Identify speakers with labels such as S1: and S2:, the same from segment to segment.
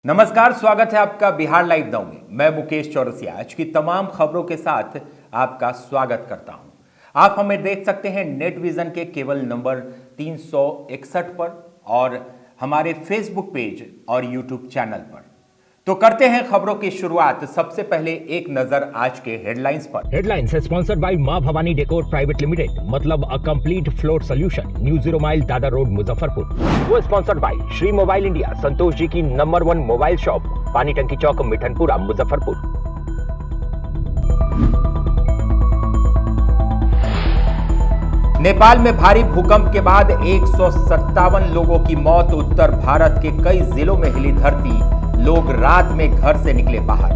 S1: नमस्कार, स्वागत है आपका बिहार लाइव नाउ में। मैं मुकेश चौरसिया आज की तमाम खबरों के साथ आपका स्वागत करता हूं। आप हमें देख सकते हैं नेट विजन के केबल नंबर 361 पर और हमारे फेसबुक पेज और यूट्यूब चैनल पर। तो करते हैं खबरों की शुरुआत। सबसे पहले एक नजर आज के हेडलाइंस पर।
S2: हेडलाइंस है स्पॉन्सर्ड बाय मां भवानी डेकोर प्राइवेट लिमिटेड, मतलब a complete floor solution, new 0 mile Dadar road Muzaffarpur. वो sponsored by Shri mobile India, Santosh ji की नंबर 1 मोबाइल शॉप, पानी टंकी चौक, मिठनपुरा, मुजफ्फरपुर।
S1: नेपाल में भारी भूकंप के बाद 157 लोगों की मौत। उत्तर भारत के कई जिलों में हिली धरती, लोग रात में घर से निकले बाहर।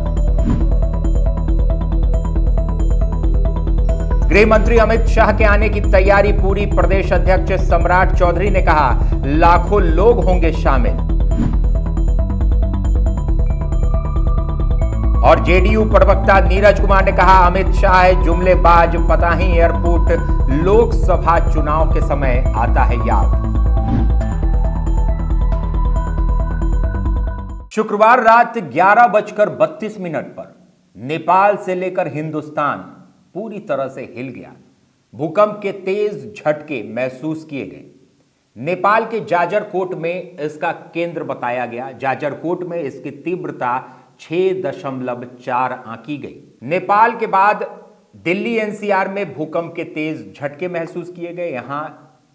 S1: गृह मंत्री अमित शाह के आने की तैयारी पूरी। प्रदेश अध्यक्ष सम्राट चौधरी ने कहा, लाखों लोग होंगे शामिल। और जेडीयू प्रवक्ता नीरज कुमार ने कहा, अमित शाह है जुमलेबाज, पता ही एयरपोर्ट लोकसभा चुनाव के समय आता है याद। शुक्रवार रात 11:32 पर नेपाल से लेकर हिंदुस्तान पूरी तरह से हिल गया। भूकंप के तेज झटके महसूस किए गए। नेपाल के जाजरकोट में इसका केंद्र बताया गया। जाजरकोट में इसकी तीव्रता 6.4 आंकी गई। नेपाल के बाद दिल्ली एनसीआर में भूकंप के तेज झटके महसूस किए गए। यहां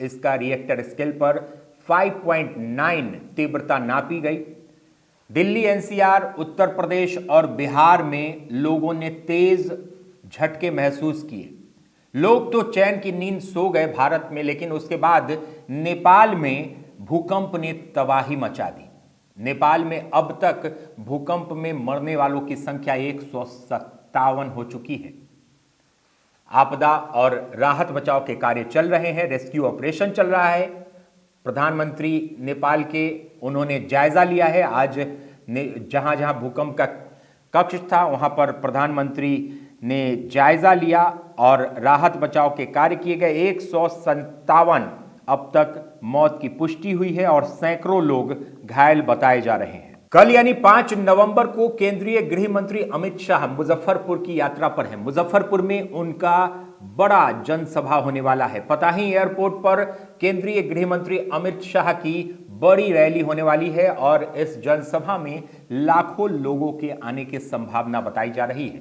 S1: इसका रिएक्टर स्केल पर 5.9 तीव्रता नापी गई। दिल्ली एनसीआर, उत्तर प्रदेश और बिहार में लोगों ने तेज झटके महसूस किए। लोग तो चैन की नींद सो गए भारत में, लेकिन उसके बाद नेपाल में भूकंप ने तबाही मचा दी। नेपाल में अब तक भूकंप में मरने वालों की संख्या 157 हो चुकी है। आपदा और राहत बचाव के कार्य चल रहे हैं, रेस्क्यू ऑपरेशन चल रहा है। प्रधानमंत्री नेपाल के उन्होंने जायजा लिया है। आज जहां जहां भूकंप का कक्ष था वहां पर प्रधानमंत्री ने जायजा लिया और राहत बचाव के कार्य किए गए। 157 अब तक मौत की पुष्टि हुई है और सैकड़ों लोग घायल बताए जा रहे हैं। कल यानी 5 नवंबर को केंद्रीय गृह मंत्री अमित शाह मुजफ्फरपुर की यात्रा पर हैं। मुजफ्फरपुर में उनका बड़ा जनसभा होने वाला है। पता ही एयरपोर्ट पर केंद्रीय गृह मंत्री अमित शाह की बड़ी रैली होने वाली है और इस जनसभा में लाखों लोगों के आने की संभावना बताई जा रही है।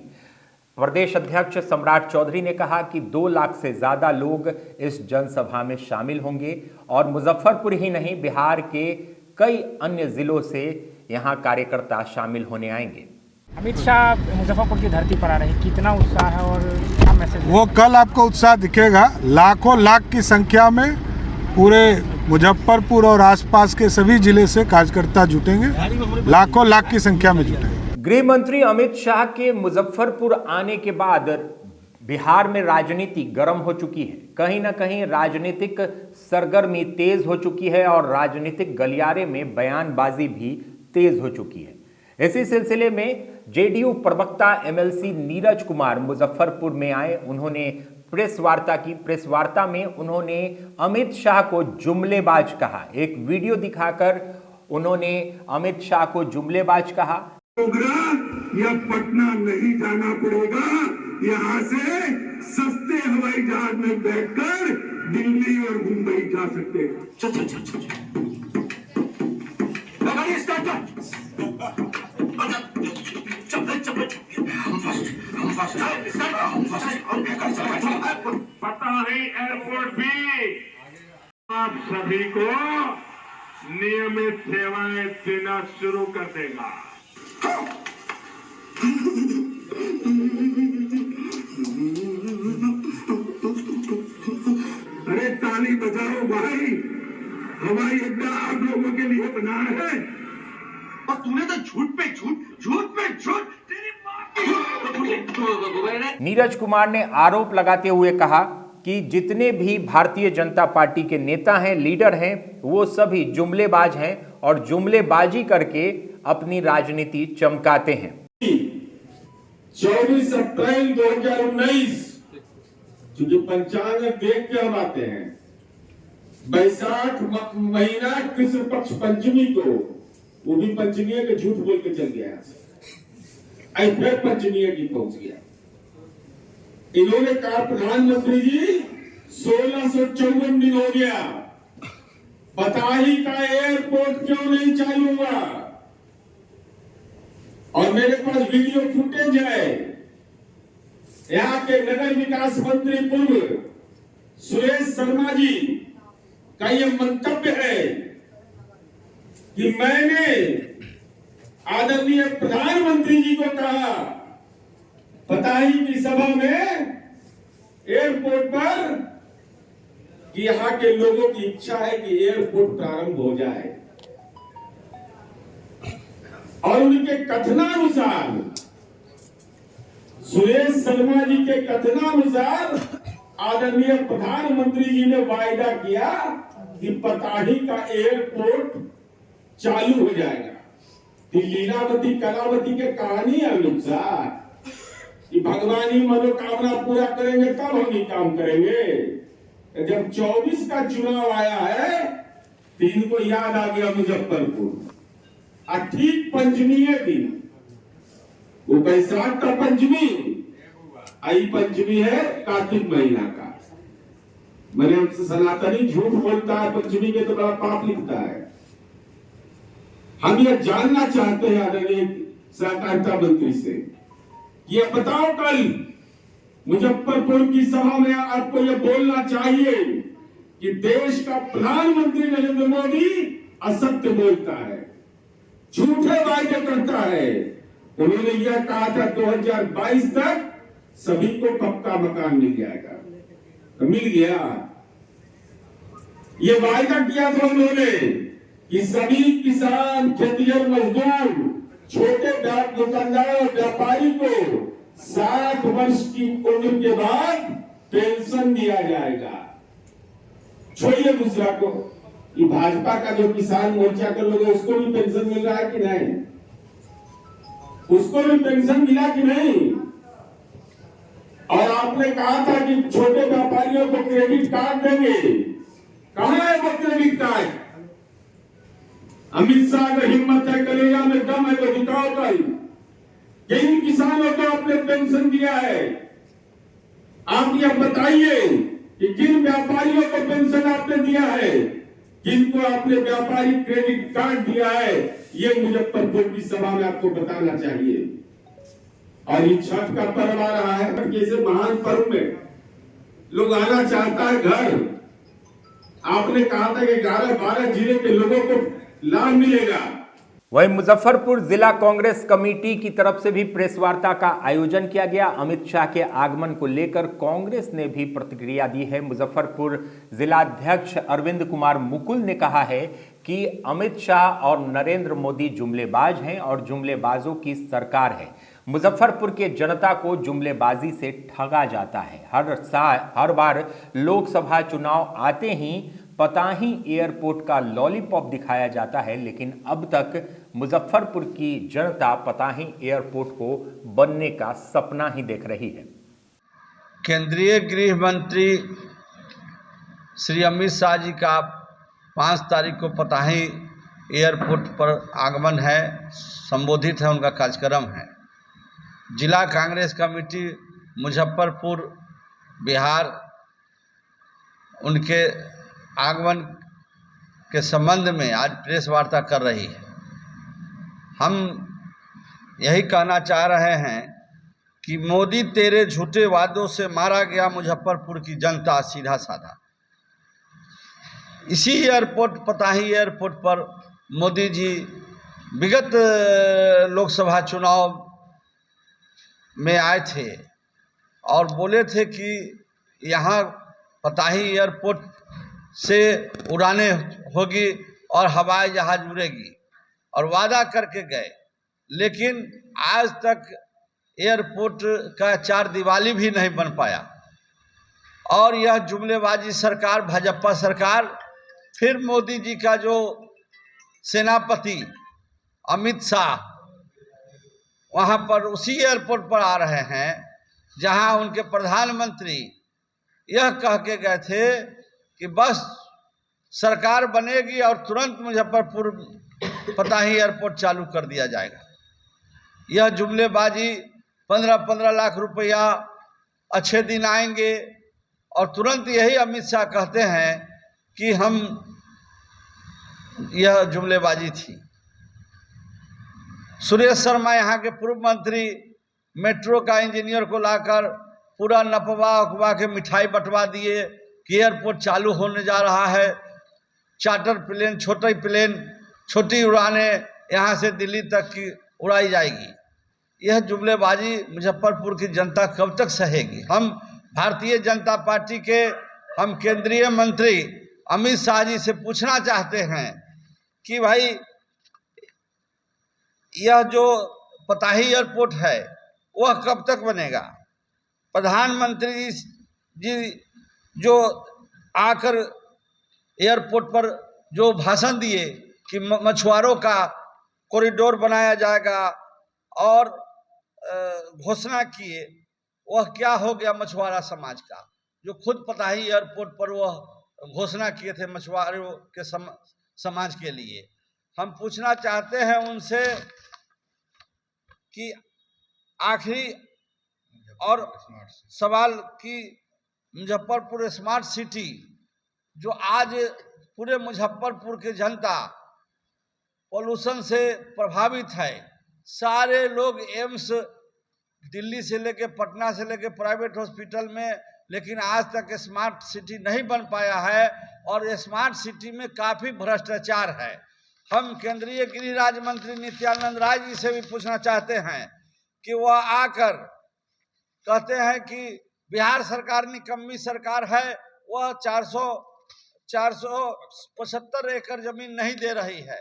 S1: प्रदेश अध्यक्ष सम्राट चौधरी ने कहा कि 2 लाख से ज्यादा लोग इस जनसभा में शामिल होंगे और मुजफ्फरपुर ही नहीं, बिहार के कई अन्य जिलों से यहां कार्यकर्ता शामिल होने आएंगे।
S3: अमित शाह मुजफ्फरपुर की धरती पर आ रहे हैं, कितना उत्साह है और क्या मैसेज?
S4: वो कल आपको उत्साह दिखेगा। लाखों लाख की संख्या में पूरे मुजफ्फरपुर और आसपास के सभी जिले से कार्यकर्ता जुटेंगे। लाखों लाख की संख्या में जुटेंगे।
S1: गृह मंत्री अमित शाह के मुजफ्फरपुर आने के बाद बिहार में राजनीति गर्म हो चुकी है। कहीं ना कहीं राजनीतिक सरगर्मी तेज हो चुकी है और राजनीतिक गलियारे में बयानबाजी भी तेज हो चुकी है। इसी सिलसिले में जेडीयू प्रवक्ता एमएलसी नीरज कुमार मुजफ्फरपुर में आए। उन्होंने प्रेस वार्ता की। प्रेस वार्ता में उन्होंने अमित शाह को जुमलेबाज कहा। एक वीडियो दिखाकर उन्होंने अमित शाह को जुमलेबाज कहा।
S5: या पटना नहीं जाना पड़ेगा, यहाँ से सस्ते हवाई जहाज में बैठकर दिल्ली और मुंबई जा सकते हैं। चल चल चल चल
S6: पता है एयरपोर्ट भी आप सभी को नियमित सेवाएं देना शुरू कर देगा।
S5: अरे ताली बजाओ भाई, हवाई अड्डा आप लोगों के लिए बना है और तूने तो झूठ पे झूठ तेरी
S1: नीरज कुमार ने आरोप लगाते हुए कहा कि जितने भी भारतीय जनता पार्टी के नेता हैं, लीडर हैं, वो सभी जुमलेबाज हैं और जुमलेबाजी करके अपनी राजनीति चमकाते हैं।
S7: 24 अप्रैल 2019 क्योंकि पंचांग देख के हम आते हैं, बैसाख महीना कृष्ण पक्ष पंचमी को वो भी पंचमीय के झूठ बोल के चल गया, फिर पंचमीय की पहुंच गया। इन्होंने कहा प्रधानमंत्री जी 1654 दिन हो गया, पताही का एयरपोर्ट क्यों नहीं चालू हुआ? और मेरे पास वीडियो फुटेज है, यहाँ के नगर विकास मंत्री पूर्व सुरेश शर्मा जी का यह मंतव्य है कि मैंने आदरणीय प्रधानमंत्री जी को कहा पताही की सभा में एयरपोर्ट पर कि यहां के लोगों की इच्छा है कि एयरपोर्ट प्रारंभ हो जाए, और उनके कथनानुसार, सुरेश शर्मा जी के कथनानुसार आदरणीय प्रधानमंत्री जी ने वायदा किया कि पताही का एयरपोर्ट चालू हो जाएगा। कि लीलावती कलावती के कहानी है अमित शाह कि भगवान ही मनोकामना पूरा करेंगे तब हम ही काम करेंगे। जब 24 का चुनाव आया है तो इनको याद आ गया मुजफ्फरपुर, ठीक पंचमी है दिन, वो बैसाख का पंचमी, आई पंचमी है कार्तिक महीना का। मैंने हमसे सनातनी झूठ बोलता है पंचमी के तो बड़ा पाप लिखता है। हम यह जानना चाहते हैं आदरणीय सहकारिता मंत्री से, ये बताओ कल मुजफ्फरपुर की सभा में आपको यह बोलना चाहिए कि देश का प्रधानमंत्री नरेंद्र मोदी असत्य बोलता है, झूठे वायदे करता है। उन्होंने यह कहा था 2022 तक सभी को पक्का मकान मिल जाएगा, तो मिल गया। ये वायदा किया था उन्होंने कि सभी किसान, खेतिहर मजदूर, छोटे दुकानदार और व्यापारी को 60 वर्ष की उम्र के बाद पेंशन दिया जाएगा। छोड़िए दूसरा को, ये भाजपा का जो किसान मोर्चा के लोग है उसको भी पेंशन मिल रहा है कि नहीं? उसको भी पेंशन मिला कि नहीं? और आपने कहा था कि छोटे व्यापारियों को क्रेडिट कार्ड देंगे, कहां है वो क्रेडिट कार्ड? अमित शाह का हिम्मत है, कलेजा में दम है तो दिखाओ कल। किन किसानों को आपने पेंशन दिया है? आप यह बताइए कि किन व्यापारियों को पेंशन आपने दिया है, किनको आपने व्यापारी क्रेडिट कार्ड दिया है, ये मुजफ्फरपुर की सभा में आपको बताना चाहिए। और ये छठ का पर्व आ रहा है, कैसे महान पर्व में लोग आना चाहता है घर। आपने कहा था कि 11-12 जिले के लोगों को लाभ मिलेगा।
S1: वहीं मुजफ्फरपुर जिला कांग्रेस कमेटी की तरफ से भी प्रेस वार्ता का आयोजन किया गया। अमित शाह के आगमन को लेकर कांग्रेस ने भी प्रतिक्रिया दी है। मुजफ्फरपुर जिलाध्यक्ष अरविंद कुमार मुकुल ने कहा है कि अमित शाह और नरेंद्र मोदी जुमलेबाज हैं और जुमलेबाजों की सरकार है। मुजफ्फरपुर के जनता को जुमलेबाजी से ठगा जाता है। हर बार लोकसभा चुनाव आते ही पताही एयरपोर्ट का लॉलीपॉप दिखाया जाता है, लेकिन अब तक मुजफ्फरपुर की जनता पताही एयरपोर्ट को बनने का सपना ही देख रही है।
S8: केंद्रीय गृह मंत्री श्री अमित शाह जी का 5 तारीख को पताही एयरपोर्ट पर आगमन है, संबोधित है, उनका कार्यक्रम है। जिला कांग्रेस कमेटी मुजफ्फरपुर बिहार उनके आगमन के संबंध में आज प्रेस वार्ता कर रही है। हम यही कहना चाह रहे हैं कि मोदी तेरे झूठे वादों से मारा गया मुजफ्फरपुर की जनता सीधा साधा। इसी एयरपोर्ट पताही एयरपोर्ट पर मोदी जी विगत लोकसभा चुनाव में आए थे और बोले थे कि यहाँ पताही एयरपोर्ट से उड़ानें होगी और हवाई जहाज उड़ेगी, और वादा करके गए, लेकिन आज तक एयरपोर्ट का 4 दिवाली भी नहीं बन पाया। और यह जुमलेबाजी सरकार, भाजपा सरकार, फिर मोदी जी का जो सेनापति अमित शाह वहाँ पर उसी एयरपोर्ट पर आ रहे हैं जहाँ उनके प्रधानमंत्री यह कह के गए थे कि बस सरकार बनेगी और तुरंत मुजफ्फरपुर पताही एयरपोर्ट चालू कर दिया जाएगा। यह जुमलेबाजी 15-15 लाख रुपया अच्छे दिन आएंगे और तुरंत यही अमित शाह कहते हैं कि हम यह जुमलेबाजी थी। सुरेश शर्मा यहाँ के पूर्व मंत्री मेट्रो का इंजीनियर को लाकर पूरा नपवा उकवा के मिठाई बंटवा दिए कि एयरपोर्ट चालू होने जा रहा है, चार्टर प्लेन, छोटे प्लेन, छोटी उड़ानें यहाँ से दिल्ली तक की उड़ाई जाएगी। यह जुमलेबाजी मुजफ्फरपुर की जनता कब तक सहेगी? हम भारतीय जनता पार्टी के हम केंद्रीय मंत्री अमित शाह जी से पूछना चाहते हैं कि भाई यह जो पताही एयरपोर्ट है वह कब तक बनेगा? प्रधानमंत्री जी जो आकर एयरपोर्ट पर जो भाषण दिए कि मछुआरों का कॉरिडोर बनाया जाएगा और घोषणा किए, वह क्या हो गया मछुआरा समाज का, जो खुद पताही एयरपोर्ट पर वह घोषणा किए थे मछुआरों के समाज के लिए। हम पूछना चाहते हैं उनसे कि आखिरी और सवाल कि मुजफ्फरपुर स्मार्ट सिटी जो आज पूरे मुजफ्फरपुर की जनता पोल्यूशन से प्रभावित है, सारे लोग एम्स दिल्ली से लेके पटना से लेके प्राइवेट हॉस्पिटल में, लेकिन आज तक स्मार्ट सिटी नहीं बन पाया है और स्मार्ट सिटी में काफ़ी भ्रष्टाचार है। हम केंद्रीय गृह राज्य मंत्री नित्यानंद राय जी से भी पूछना चाहते हैं कि वह आकर कहते हैं कि बिहार सरकार निकम्मी सरकार है, वह 475 एकड़ जमीन नहीं दे रही है।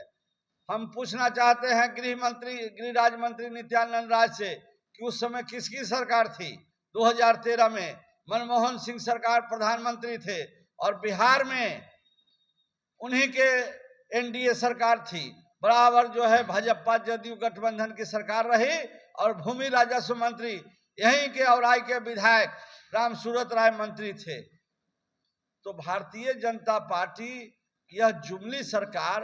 S8: हम पूछना चाहते हैं गृह राज्य मंत्री नित्यानंद राय से कि उस समय किसकी सरकार थी? 2013 में मनमोहन सिंह सरकार प्रधानमंत्री थे और बिहार में उन्हीं के एनडीए सरकार थी। बराबर जो है भाजपा जदयू गठबंधन की सरकार रही और भूमि राजस्व मंत्री यहीं के औराई के विधायक राम सूरत राय मंत्री थे। तो भारतीय जनता पार्टी यह जुमली सरकार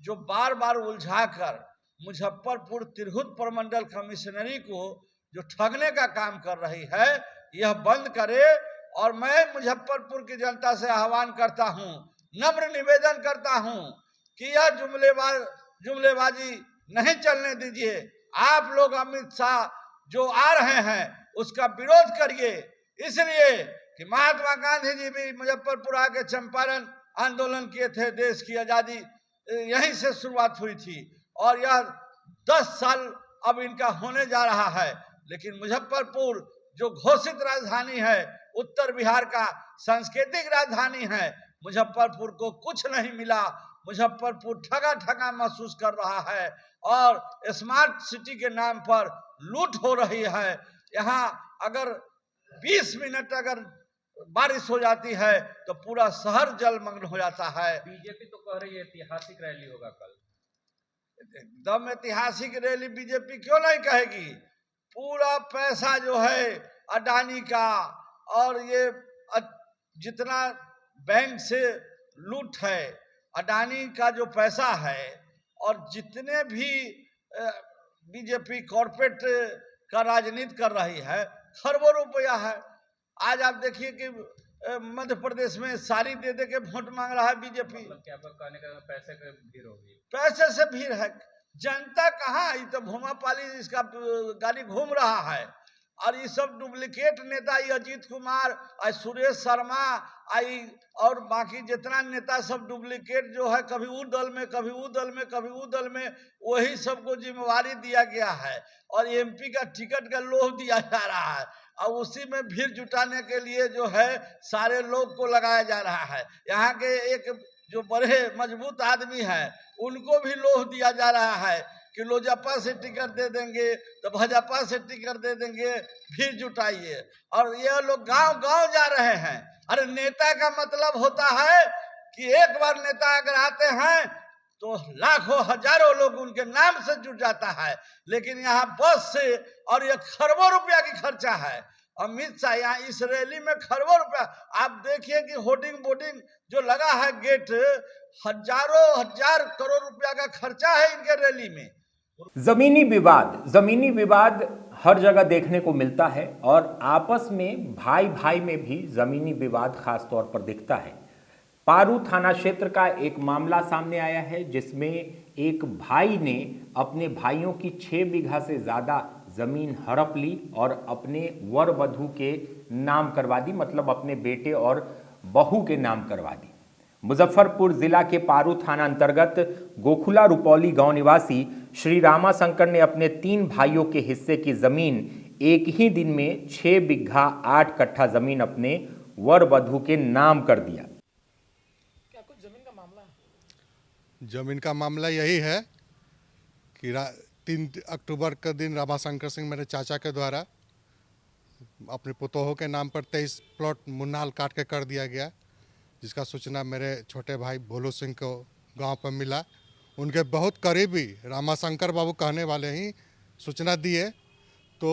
S8: जो बार बार उलझाकर मुजफ्फरपुर तिरहुत प्रमंडल कमिश्नरी को जो ठगने का काम कर रही है, यह बंद करे। और मैं मुजफ्फरपुर की जनता से आह्वान करता हूं, नम्र निवेदन करता हूं कि यह जुमलेबाजी नहीं चलने दीजिए। आप लोग अमित शाह जो आ रहे हैं उसका विरोध करिए, इसलिए कि महात्मा गांधी जी भी मुजफ्फरपुर आके चंपारण आंदोलन किए थे, देश की आज़ादी यहीं से शुरुआत हुई थी और यह 10 साल अब इनका होने जा रहा है। लेकिन मुजफ्फरपुर जो घोषित राजधानी है, उत्तर बिहार का सांस्कृतिक राजधानी है, मुजफ्फरपुर को कुछ नहीं मिला। मुजफ्फरपुर ठगा ठगा महसूस कर रहा है और स्मार्ट सिटी के नाम पर लूट हो रही है। यहाँ अगर 20 मिनट अगर बारिश हो जाती है तो पूरा शहर जलमग्न हो जाता है।
S1: बीजेपी तो कह रही है ऐतिहासिक रैली होगा कल।
S8: एकदम ऐतिहासिक रैली बीजेपी क्यों नहीं कहेगी? पूरा पैसा जो है अडानी का और ये जितना बैंक से लूट है, अडानी का जो पैसा है और जितने भी बीजेपी कॉर्पोरेट का राजनीति कर रही है, खरबों रुपया है। आज आप देखिए कि मध्य प्रदेश में साड़ी दे दे के वोट मांग रहा है बीजेपी।
S1: क्या कहने का पैसे की भीड़ होगी?
S8: पैसे से भीड़ है, जनता कहाँ? ये तो भूमापाली इसका गाड़ी घूम रहा है और ये सब डुप्लीकेट नेता, ये अजीत कुमार, सुरेश शर्मा, और बाकी जितना नेता सब डुप्लीकेट जो है, कभी वो दल में, कभी वो दल में, कभी वो दल में, वही सबको जिम्मेवारी दिया गया है और एमपी का टिकट का लोभ दिया जा रहा है और उसी में भीड़ जुटाने के लिए जो है सारे लोग को लगाया जा रहा है। यहाँ के एक जो बड़े मजबूत आदमी हैं उनको भी लोभ दिया जा रहा है कि लोजपा से टिकट दे देंगे तो भाजपा से टिकट दे देंगे, भीड़ जुटाइए। और ये लोग गांव गांव जा रहे हैं। अरे नेता का मतलब होता है कि एक बार नेता अगर आते हैं तो लाखों हजारों लोग उनके नाम से जुट जाता है, लेकिन यहाँ बस से और ये खरबों रुपया की खर्चा है अमित शाह यहाँ इस रैली में खरबों रुपया, आप देखिए कि होर्डिंग बोर्डिंग जो लगा है गेट, हजारों हजार करोड़ रुपया का खर्चा है इनके रैली में।
S1: जमीनी विवाद हर जगह देखने को मिलता है और आपस में भाई भाई में भी जमीनी विवाद खास तौर पर दिखता है। पारू थाना क्षेत्र का एक मामला सामने आया है जिसमें एक भाई ने अपने भाइयों की 6 बीघा से ज्यादा जमीन हड़प ली और अपने वर वधू के नाम करवा दी, मतलब अपने बेटे और बहू के नाम करवा दी। मुजफ्फरपुर जिला के पारू थाना अंतर्गत गोखुला रुपौली गांव निवासी श्री रामाशंकर ने अपने 3 भाइयों के हिस्से की जमीन एक ही दिन में 6 बीघा 8 कट्ठा जमीन अपने वर वधू के नाम कर दिया।
S3: क्या कुछ जमीन का मामला है?
S4: जमीन का मामला यही है कि 3 अक्टूबर के दिन रामाशंकर सिंह मेरे चाचा के द्वारा अपने पुतोहों के नाम पर 23 प्लॉट मुन्नाल काट के कर दिया गया, जिसका सूचना मेरे छोटे भाई भोलू सिंह को गांव पर मिला। उनके बहुत करीबी रामाशंकर बाबू कहने वाले ही सूचना दिए तो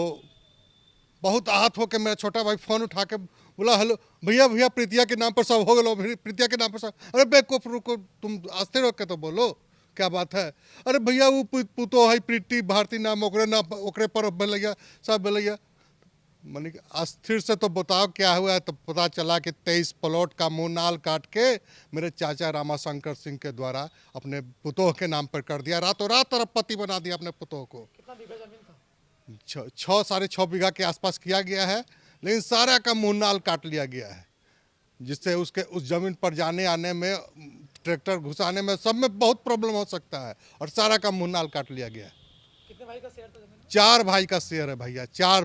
S4: बहुत आहत होकर मेरा छोटा भाई फ़ोन उठा के बोला, हेलो भैया भैया प्रीतिया के नाम पर सब हो गया, प्रीतिया के नाम पर सब। अरे बेवकूफ रुको, तुम अस्थिर होकर तो बोलो क्या बात है। अरे भैया वो पुतो है प्रीति भारती नाम ओकरे पर भैया सब भैया। मैंने अस्थिर से तो बताओ क्या हुआ है। तो पता चला कि 23 प्लॉट का मुन्नाल काट के मेरे चाचा रामाशंकर सिंह के द्वारा अपने पुतोह के नाम पर कर दिया। रातों रात अरबपति बना दिया अपने पुतोह को।
S3: कितना बीघा जमीन था?
S4: 6.5 बीघा के आसपास किया गया है, लेकिन सारा का मुन्नाल काट लिया गया है, जिससे उसके उस जमीन पर जाने आने में, ट्रैक्टर घुसाने में, सब में बहुत प्रॉब्लम हो सकता है। और सारा का मुन्नाल काट लिया गया है।
S3: कितने भाई का शेयर था जमीन?
S4: 4 भाई का शेयर है भैया, 4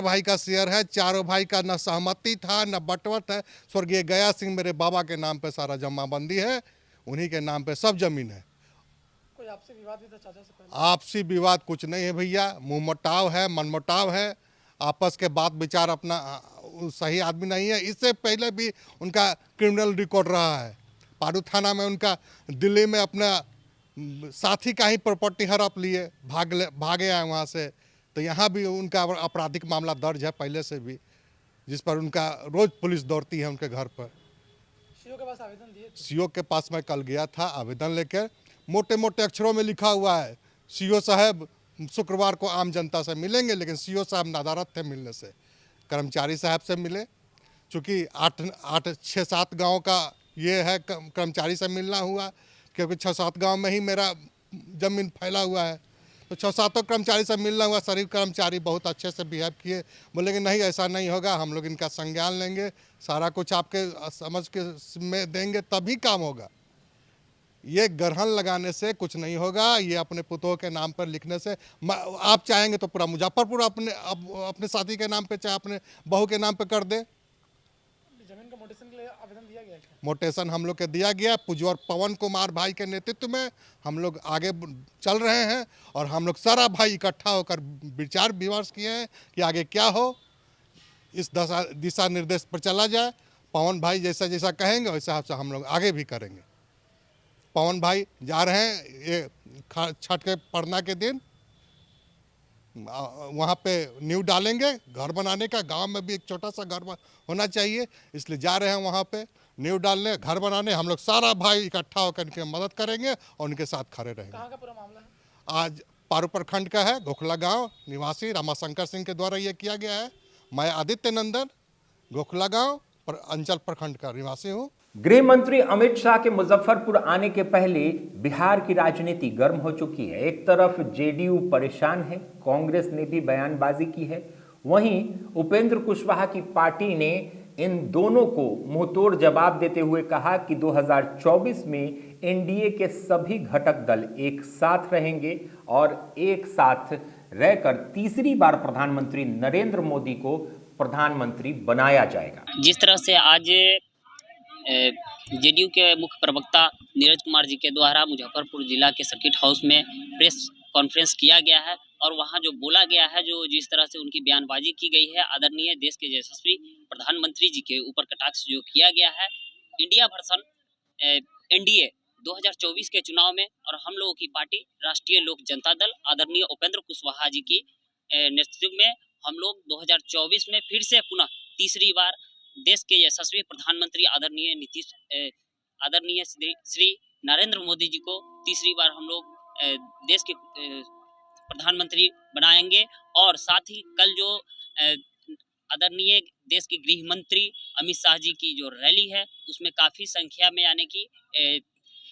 S4: भाई का शेयर है। चारों भाई का न सहमति था न बंटवट है। स्वर्गीय गया सिंह मेरे बाबा के नाम पे सारा जमाबंदी है, उन्हीं के नाम पे सब जमीन है।
S3: कोई आपसी विवाद भी था चाचा से पहले?
S4: आपसी विवाद कुछ नहीं है भैया, मुंह मोटाव है, मनमुटाव है। आपस के बात विचार अपना सही आदमी नहीं है। इससे पहले भी उनका क्रिमिनल रिकॉर्ड रहा है। पारू थाना में उनका दिल्ली में अपना साथी का ही प्रॉपर्टी हड़प लिए भागे आए वहाँ से। तो यहाँ भी उनका आपराधिक मामला दर्ज है पहले से भी, जिस पर उनका रोज पुलिस दौड़ती है उनके घर पर।
S3: सीओ के पास आवेदन दिए?
S4: सीओ के पास मैं कल गया था आवेदन लेकर। मोटे मोटे अक्षरों में लिखा हुआ है, सीओ साहब शुक्रवार को आम जनता से मिलेंगे, लेकिन सीओ साहब नादारत थे मिलने से। कर्मचारी साहब से मिले, चूँकि 6-7 गाँव का ये है, कर्मचारी से मिलना हुआ, क्योंकि 6-7 गाँव में ही मेरा जमीन फैला हुआ है। तो 6-7 कर्मचारी से मिलना हुआ। शरीफ कर्मचारी बहुत अच्छे से बिहेव किए, बोले कि नहीं ऐसा नहीं होगा, हम लोग इनका संज्ञान लेंगे, सारा कुछ आपके समझ के में देंगे तभी काम होगा। ये ग्रहण लगाने से कुछ नहीं होगा। ये अपने पुतों के नाम पर लिखने से, आप चाहेंगे तो पूरा मुजफ्फरपुर अपने साथी के नाम पे, चाहे अपने बहू के नाम पे कर दे।
S3: जमीन का मोटेशन के लिए आवेदन दिया गया है?
S4: मोटेशन हम लोग के दिया गया। पुजवर पवन कुमार भाई के नेतृत्व में हम लोग आगे चल रहे हैं और हम लोग सारा भाई इकट्ठा होकर विचार विमर्श किए हैं कि आगे क्या हो, इस दिशा निर्देश पर चला जाए। पवन भाई जैसा जैसा कहेंगे वैसा हिसाब से हम लोग आगे भी करेंगे। पवन भाई जा रहे हैं ये छठ के पड़ना के दिन, वहाँ पे नींव डालेंगे घर बनाने का। गांव में भी एक छोटा सा घर होना चाहिए, इसलिए जा रहे हैं वहाँ पे नींव डालने, घर बनाने। हम लोग सारा भाई इकट्ठा होकर इनकी मदद करेंगे और उनके साथ खड़े रहेंगे।
S3: कहाँ का पूरा मामला है?
S4: आज पारू प्रखंड का है, गोखला गांव निवासी रामाशंकर सिंह के द्वारा ये किया गया है। मैं आदित्य नंदन गोखला गांव अंचल प्रखंड का निवासी हूँ।
S1: गृह मंत्री अमित शाह के मुजफ्फरपुर आने के पहले बिहार की राजनीति गर्म हो चुकी है। एक तरफ जेडीयू परेशान है, कांग्रेस ने भी बयानबाजी की है, वहीं उपेंद्र कुशवाहा की पार्टी ने इन दोनों को मुंहतोड़ जवाब देते हुए कहा कि 2024 में एनडीए के सभी घटक दल एक साथ रहेंगे और एक साथ रहकर तीसरी बार प्रधानमंत्री नरेंद्र मोदी को प्रधानमंत्री बनाया जाएगा।
S9: जिस तरह से आज जेडीयू के मुख्य प्रवक्ता नीरज कुमार जी के द्वारा मुजफ्फरपुर जिला के सर्किट हाउस में प्रेस कॉन्फ्रेंस किया गया है और वहां जो बोला गया है, जो जिस तरह से उनकी बयानबाजी की गई है, आदरणीय देश के यशस्वी प्रधानमंत्री जी के ऊपर कटाक्ष जो किया गया है, इंडिया वर्सन एनडीए 2024 के चुनाव में और हम लोगों की पार्टी राष्ट्रीय लोक जनता दल आदरणीय उपेंद्र कुशवाहा जी की नेतृत्व में हम लोग 2024 में फिर से पुनः तीसरी बार देश के यशस्वी प्रधानमंत्री आदरणीय श्री नरेंद्र मोदी जी को तीसरी बार हम लोग देश के प्रधानमंत्री बनाएंगे। और साथ ही कल जो आदरणीय देश के गृह मंत्री अमित शाह जी की जो रैली है उसमें काफ़ी संख्या में यानी कि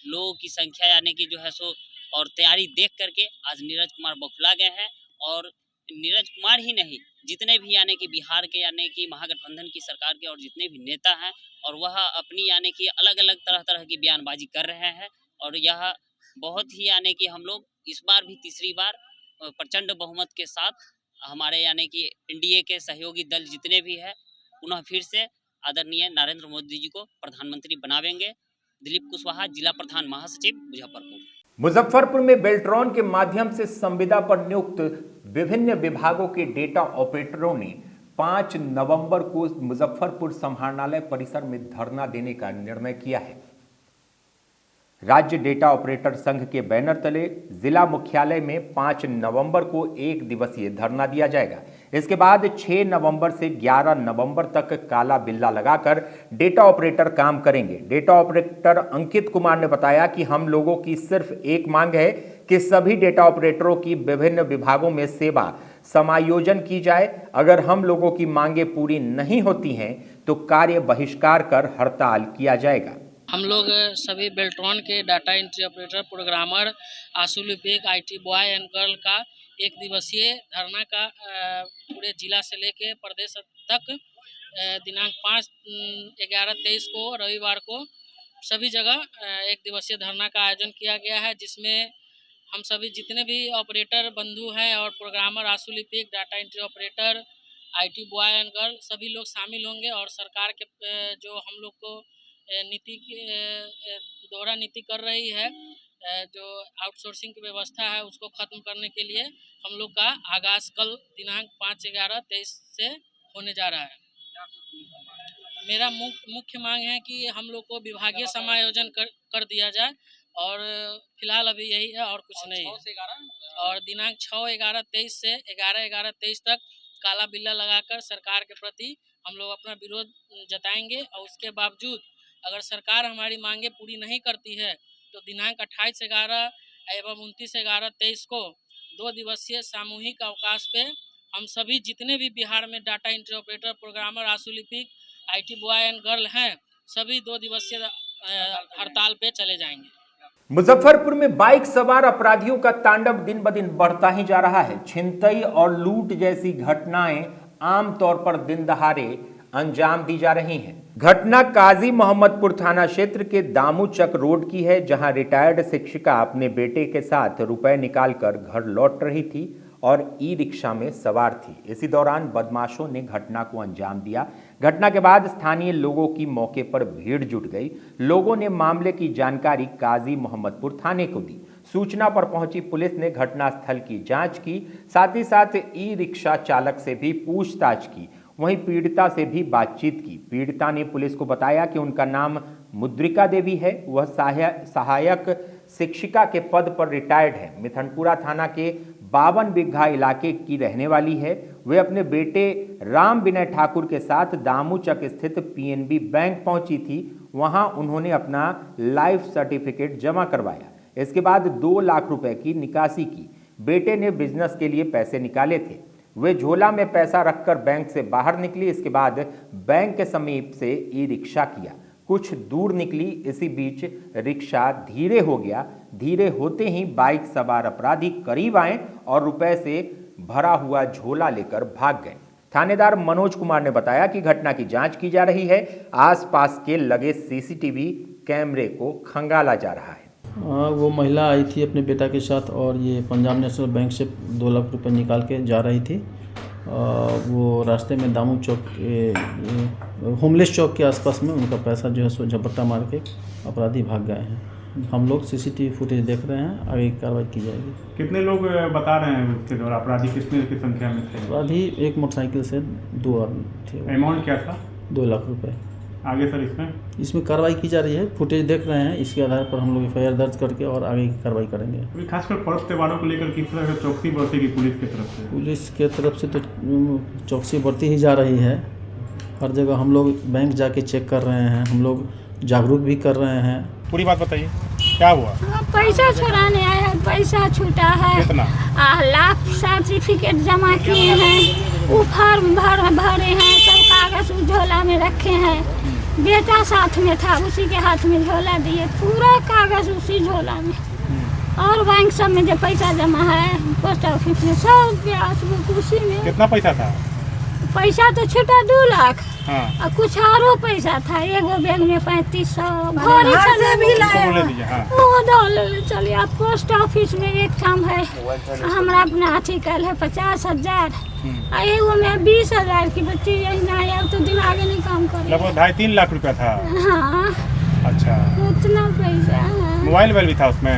S9: लोगों की संख्या यानी कि जो है सो और तैयारी देख करके आज नीरज कुमार बौखला गए हैं। और नीरज कुमार ही नहीं, जितने भी यानी कि बिहार के यानी कि महागठबंधन की सरकार के और जितने भी नेता हैं और वह अपनी यानी कि अलग अलग तरह तरह की बयानबाजी कर रहे हैं। और यह बहुत ही यानी कि हम लोग इस बार भी तीसरी बार प्रचंड बहुमत के साथ हमारे यानी कि एनडीए के सहयोगी दल जितने भी हैं पुनः फिर से आदरणीय नरेंद्र मोदी जी को प्रधानमंत्री बनावेंगे। दिलीप कुशवाहा, जिला प्रधान महासचिव, मुजफ्फरपुर।
S1: मुजफ्फरपुर में बेल्ट्रॉन के माध्यम से संविदा पर नियुक्त विभिन्न विभागों के डेटा ऑपरेटरों ने 5 नवंबर को मुजफ्फरपुर समाहरणालय परिसर में धरना देने का निर्णय किया है। राज्य डेटा ऑपरेटर संघ के बैनर तले जिला मुख्यालय में 5 नवंबर को 1 दिवसीय धरना दिया जाएगा। इसके बाद 6 नवंबर से 11 नवंबर तक काला बिल्ला लगाकर डेटा ऑपरेटर काम करेंगे। डेटा ऑपरेटर अंकित कुमार ने बताया कि हम लोगों की सिर्फ एक मांग है कि सभी डेटा ऑपरेटरों की विभिन्न विभागों में सेवा समायोजन की जाए। अगर हम लोगों की मांगें पूरी नहीं होती हैं तो कार्य बहिष्कार कर हड़ताल किया जाएगा।
S10: हम लोग सभी बेल्ट्रॉन के डाटा एंट्री ऑपरेटर, प्रोग्रामर, आशु लिपिक, IT बॉय एंड गर्ल का 1 दिवसीय धरना का पूरे जिला से लेके प्रदेश तक दिनांक 5/11/23 को रविवार को सभी जगह 1 दिवसीय धरना का आयोजन किया गया है, जिसमें हम सभी जितने भी ऑपरेटर बंधु हैं और प्रोग्रामर, आशु लिपिक, data entry operator, IT boy and girl सभी लोग शामिल होंगे। और सरकार के जो हम लोग को नीति की दोहरा नीति कर रही है, जो आउटसोर्सिंग की व्यवस्था है उसको खत्म करने के लिए हम लोग का आगाज कल दिनांक 5/11/23 से होने जा रहा है। मेरा मुख्य मांग है कि हम लोग को विभागीय समायोजन कर दिया जाए और फिलहाल अभी यही है और कुछ नहीं है। और दिनांक 6/11/23 से 11/11/23 तक काला बिल्ला लगाकर सरकार के प्रति हम लोग अपना विरोध जताएंगे। और उसके बावजूद अगर सरकार हमारी मांगे पूरी नहीं करती है तो दिनांक 28/11 एवं 29/11/23 को 2 दिवसीय सामूहिक अवकाश पे हम सभी जितने भी बिहार में डाटा एंट्री ऑपरेटर, प्रोग्रामर, आशु लिपिक, IT बॉय एंड गर्ल हैं सभी 2 दिवसीय हड़ताल पे चले जाएंगे।
S1: मुजफ्फरपुर में बाइक सवार अपराधियों का तांडव दिन ब दिन बढ़ता ही जा रहा है। छिनतई और लूट जैसी घटनाएं आमतौर पर दिन दहाड़े अंजाम दी जा रही हैं। घटना काजी मोहम्मदपुर थाना क्षेत्र के दामूचक रोड की है, जहां रिटायर्ड शिक्षिका अपने बेटे के साथ रुपए निकालकर घर लौट रही थी और ई-रिक्शा में सवार थी। इसी दौरान बदमाशों ने घटना को अंजाम दिया। घटना के बाद स्थानीय लोगों की मौके पर भीड़ जुट गई। लोगों ने मामले की जानकारी काजी मोहम्मदपुर थाने को दी। सूचना पर पहुंची पुलिस ने घटनास्थल की जांच की, साथ ही साथ ई-रिक्शा चालक से भी पूछताछ की। वहीं पीड़िता से भी बातचीत की। पीड़िता ने पुलिस को बताया कि उनका नाम मुद्रिका देवी है, वह सहायक शिक्षिका के पद पर रिटायर्ड है। मिथनपुरा थाना के 52 बिघा इलाके की रहने वाली है। वे अपने बेटे राम विनय ठाकुर के साथ दामूचक स्थित PNB बैंक पहुंची थी। वहां उन्होंने अपना लाइफ सर्टिफिकेट जमा करवाया। इसके बाद 2 लाख रुपए की निकासी की। बेटे ने बिजनेस के लिए पैसे निकाले थे। वे झोला में पैसा रखकर बैंक से बाहर निकली। इसके बाद बैंक के समीप से ई-रिक्शा किया। कुछ दूर निकली, इसी बीच रिक्शा धीरे हो गया। धीरे होते ही बाइक सवार अपराधी करीब आए और रुपए से भरा हुआ झोला लेकर भाग गए। थानेदार मनोज कुमार ने बताया कि घटना की जांच की जा रही है। आसपास के लगे CCTV कैमरे को खंगाला जा रहा है।
S11: वो महिला आई थी अपने बेटा के साथ और ये पंजाब नेशनल बैंक से 2 लाख रुपए निकाल के जा रही थी। वो रास्ते में दामू चौक होमलेस चौक के आसपास में उनका पैसा जो है सो झपट्टा मार के अपराधी भाग गए हैं। हम लोग CCTV फुटेज देख रहे हैं, आगे कार्रवाई की जाएगी।
S12: कितने लोग बता रहे हैं उसके द्वारा अपराधी कितने की संख्या में थे?
S11: अपराधी एक मोटरसाइकिल से 2 आदमी थे।
S12: अमाउंट क्या था?
S11: 2 लाख रुपए।
S12: आगे सर
S11: इसमें कार्रवाई की जा रही है। फुटेज देख रहे हैं, इसके आधार पर हम लोग FIR दर्ज करके और आगे की कार्रवाई करेंगे।
S12: खासकर पर्व त्योहारों को लेकर किस तरह से चौकसी बरतेगी पुलिस की तरफ से?
S11: पुलिस के तरफ से तो चौकसी बढ़ती ही जा रही है। हर जगह हम लोग बैंक जाके चेक कर रहे हैं, हम लोग जागरूक भी कर रहे हैं।
S12: पूरी बात बताइए, क्या हुआ?
S13: पैसा छुड़ाने आए हैं, पैसा छूटा है।
S12: कितना?
S13: लाख सर्टिफिकेट जमा किए हैं, वो फॉर्म भरे हैं, सब कागज झोला में रखे हैं। बेटा साथ में था, उसी के हाथ में झोला दिए, पूरा कागज उसी झोला में। और बैंक सब में जो पैसा जमा है, पोस्ट ऑफिस में, सब पासबुक उसी में।
S12: कितना पैसा था?
S13: पैसा तो छूटा 2 लाख।
S12: हाँ।
S13: और कुछ और पैसा था, एगो बैग में 3500 भरी से भी लाए। वो डाल चलिए। आप पोस्ट ऑफिस में एक काम है, हमारा अपना अथी कल है 50,000, एगो में 20,000 की बच्ची यही ना है, अब तो दिमाग नहीं काम करे।
S12: लगभग 2.5-3 लाख रुपया था।
S13: हाँ।
S12: अच्छा,
S13: उतना पैसा है।
S12: मोबाइल भी था उसमें?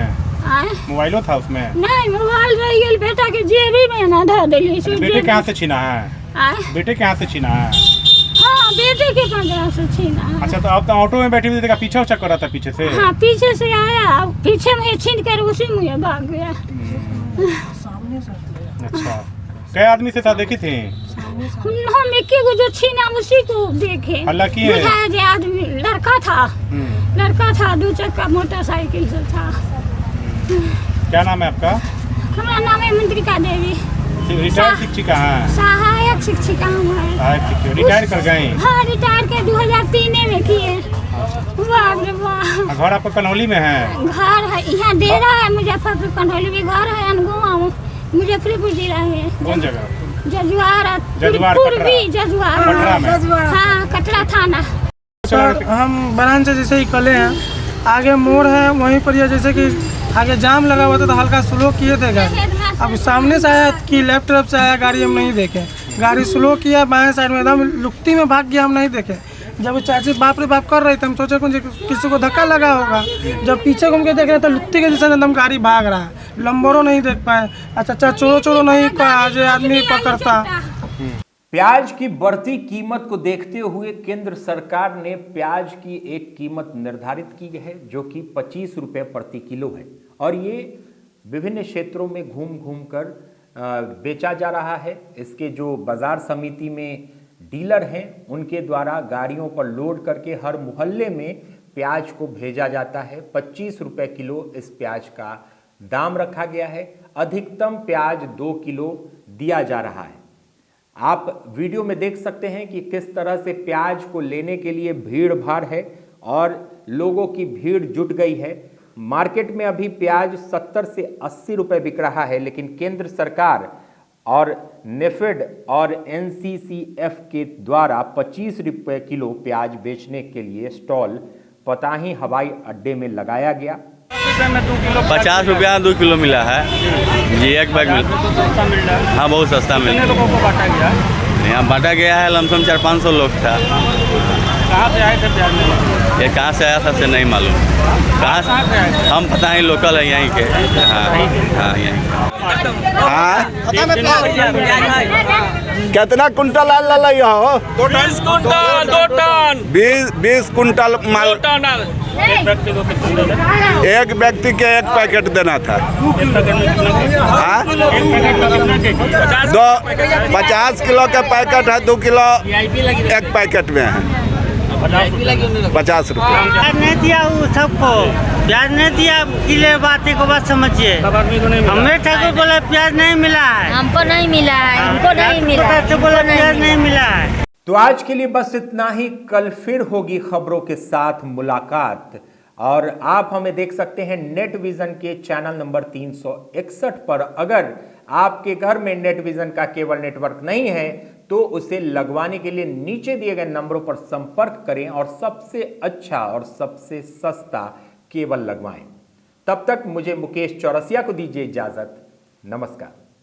S12: मोबाइलो था उसमें?
S13: नहीं, मोबाइल रह गया बेटा के जेबी में ना धर दिली।
S12: बेटे के हाथ से छीना है? बेटे के हाथ से छीना है?
S13: हाँ, बेटे के पंजा से छीना है।
S12: अच्छा, तो अब तो ऑटो में बैठी हुई देखा, पीछे चेक कर रहा था पीछे से?
S13: हाँ, पीछे से आया, पीछे में छीन कर उसी मुझे भाग गया।
S12: अच्छा, कई आदमी से साथ देखी थी?
S13: हम एक ही को जो छीना उसी को देखे।
S12: हालांकि
S13: आदमी लड़का था 2 चक्का मोटरसाइकिल से था।
S12: क्या नाम है आपका?
S13: हमारा नाम है मंत्रिका देवी।
S12: रिटायर्ड शिक्षिका हैं?
S13: सहायक शिक्षिका हूँ।
S12: सहायक शिक्षिका रिटायर कर गए?
S13: हाँ, रिटायर के 2003 में किए।
S12: घर आपका कन्हौली में है?
S13: घर है, यहाँ डेरा है मुजफ्फरपुर, कन्हौली में घर है, अनगुआ मुजफ्फरपुर जिला में।
S12: कौन जगह?
S13: जजुआर,
S12: पूर्वी
S13: जजुआर। हाँ, कटरा थाना।
S14: सर, हम बरान से जैसे ही कले हैं, आगे मोड़ है, वहीं पर ये जैसे कि आगे जाम लगा हुआ था तो हल्का स्लो किए थे गाड़ी। अब सामने से आया कि लेफ्ट तरफ से आया गाड़ी, हम नहीं देखे। गाड़ी स्लो किया, बाएं साइड में एकदम लुकती में भाग गया, हम नहीं देखे। जब वो चाची बाप रे बाप कर रहे थे, हम सोचे किसी को धक्का लगा होगा। जब पीछे घूम के देख रहे तो लुकती के जैसे एकदम गाड़ी भाग रहा है, लंबरों नहीं देख पाए। अच्छा, चोरो नहीं कहा, जो आदमी पकड़ता।
S1: प्याज की बढ़ती कीमत को देखते हुए केंद्र सरकार ने प्याज की एक कीमत निर्धारित की है जो कि 25 रुपये प्रति किलो है, और ये विभिन्न क्षेत्रों में घूम कर बेचा जा रहा है। इसके जो बाजार समिति में डीलर हैं, उनके द्वारा गाड़ियों पर लोड करके हर मोहल्ले में प्याज को भेजा जाता है। 25 रुपये किलो इस प्याज का दाम रखा गया है। अधिकतम प्याज 2 किलो दिया जा रहा है। आप वीडियो में देख सकते हैं कि किस तरह से प्याज को लेने के लिए भीड़ भाड़ है और लोगों की भीड़ जुट गई है। मार्केट में अभी प्याज 70 से 80 रुपए बिक रहा है, लेकिन केंद्र सरकार और नेफेड और NCCF के द्वारा 25 रुपए किलो प्याज बेचने के लिए स्टॉल पताही हवाई अड्डे में लगाया गया।
S15: 50 रुपया 2 किलो मिला है जी, एक बैग मिला। हाँ, बहुत सस्ता मिला। यहाँ बांटा गया है, लमसम 400-500 लोग था।
S12: कहाँ से आए थे प्याज में?
S15: ये कहाँ से आया था से नहीं मालूम। कहाँ से? हम पता ही लोकल है यहीं के। हाँ, यहीं।
S16: कितना कुंटल ला हो?
S17: 20 टन
S16: 20 कुंटल माल। एक व्यक्ति के 1 पैकेट देना था। 50 किलो का पैकेट है, 2 किलो एक पैकेट में है। 50 रुपये
S18: प्याज नहीं दिया वो सबको, प्याज नहीं दिया। किले बातें को बात समझिए। हमें ठाकुर बोला प्याज नहीं मिला है,
S13: हमको नहीं मिला है, हमको नहीं मिला है,
S18: बोला प्याज नहीं मिला है।
S1: तो आज के लिए बस इतना ही। कल फिर होगी खबरों के साथ मुलाकात, और आप हमें देख सकते हैं नेट विजन के चैनल नंबर 361 पर। अगर आपके घर में नेट विजन का केबल नेटवर्क नहीं है तो उसे लगवाने के लिए नीचे दिए गए नंबरों पर संपर्क करें और सबसे अच्छा और सबसे सस्ता केबल लगवाएं। तब तक मुझे मुकेश चौरसिया को दीजिए इजाजत। नमस्कार।